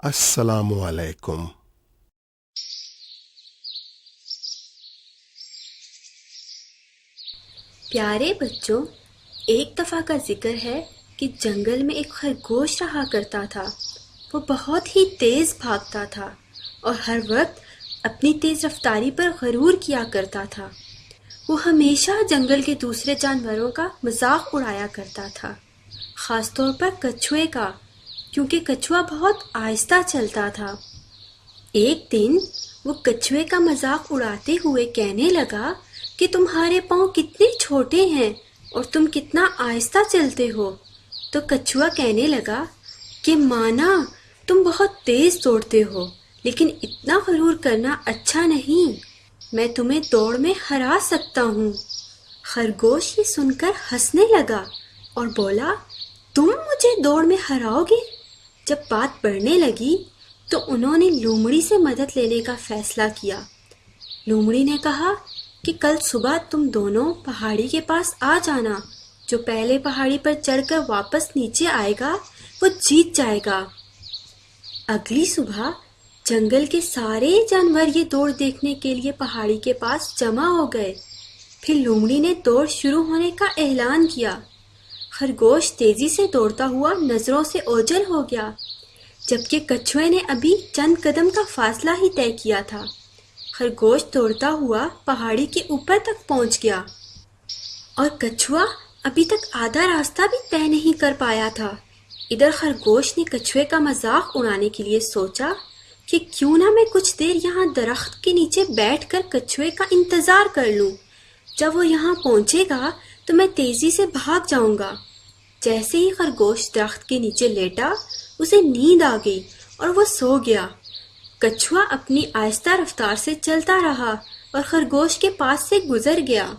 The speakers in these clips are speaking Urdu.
السلام علیکم۔ پیارے بچوں، ایک دفعہ کا ذکر ہے کہ جنگل میں ایک خرگوش رہا کرتا تھا۔ وہ بہت ہی تیز بھاگتا تھا اور ہر وقت اپنی تیز رفتاری پر غرور کیا کرتا تھا۔ وہ ہمیشہ جنگل کے دوسرے جانوروں کا مذاق اڑایا کرتا تھا، خاص طور پر کچھوے کا، کیونکہ کچھوا بہت آہستہ چلتا تھا۔ ایک دن وہ کچھوے کا مذاق اڑاتے ہوئے کہنے لگا کہ تمہارے پاؤں کتنے چھوٹے ہیں اور تم کتنا آہستہ چلتے ہو۔ تو کچھوا کہنے لگا کہ مانا تم بہت تیز دوڑتے ہو، لیکن اتنا غرور کرنا اچھا نہیں، میں تمہیں دوڑ میں ہرا سکتا ہوں۔ خرگوش یہ سن کر ہنسنے لگا اور بولا، تم مجھے دوڑ میں ہراؤ گے؟ جب بات بڑھنے لگی تو انہوں نے لومڑی سے مدد لینے کا فیصلہ کیا۔ لومڑی نے کہا کہ کل صبح تم دونوں پہاڑی کے پاس آ جانا، جو پہلے پہاڑی پر چڑھ کر واپس نیچے آئے گا وہ جیت جائے گا۔ اگلی صبح جنگل کے سارے جانور یہ دوڑ دیکھنے کے لیے پہاڑی کے پاس جمع ہو گئے۔ پھر لومڑی نے دوڑ شروع ہونے کا اعلان کیا۔ خرگوش تیزی سے دوڑتا ہوا نظروں سے اوجھل ہو گیا، جبکہ کچھوے نے ابھی چند قدم کا فاصلہ ہی طے کیا تھا۔ خرگوش دوڑتا ہوا پہاڑی کے اوپر تک پہنچ گیا اور کچھوا ابھی تک آدھا راستہ بھی طے نہیں کر پایا تھا۔ ادھر خرگوش نے کچھوے کا مذاق اڑانے کے لیے سوچا کہ کیوں نہ میں کچھ دیر یہاں درخت کے نیچے بیٹھ کر کچھوے کا انتظار کر لوں۔ جب وہ یہاں پہنچے گا تو میں تیزی سے بھاگ جاؤں گا۔ جیسے ہی خرگوش درخت کے نیچے لیٹا، اسے نیند آ گئی اور وہ سو گیا۔ کچھوا اپنی آہستہ رفتار سے چلتا رہا اور خرگوش کے پاس سے گزر گیا۔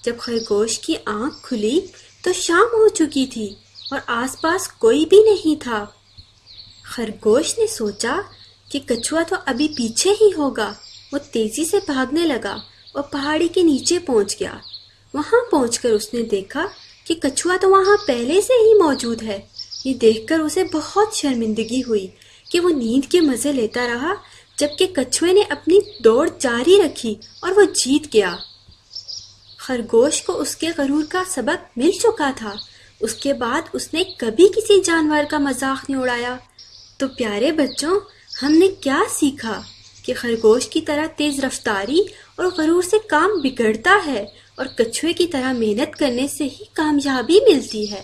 جب خرگوش کی آنکھ کھلی تو شام ہو چکی تھی اور آس پاس کوئی بھی نہیں تھا۔ خرگوش نے سوچا کہ کچھوا تو ابھی پیچھے ہی ہوگا۔ وہ تیزی سے بھاگنے لگا اور پہاڑی کے نیچے پہنچ گیا۔ وہاں پہنچ کر اس نے دیکھا کہ کچھوا تو وہاں پہلے سے ہی موجود ہے۔ یہ دیکھ کر اسے بہت شرمندگی ہوئی کہ وہ نیند کے مزے لیتا رہا، جبکہ کچھوے نے اپنی دوڑ جاری رکھی اور وہ جیت گیا۔ خرگوش کو اس کے غرور کا سبق مل چکا تھا۔ اس کے بعد اس نے کبھی کسی جانور کا مذاق نہیں اڑایا۔ تو پیارے بچوں، ہم نے کیا سیکھا کہ خرگوش کی طرح تیز رفتاری اور غرور سے کام بگڑتا ہے اور کچھوے کی طرح محنت کرنے سے ہی کامیابی ملتی ہے۔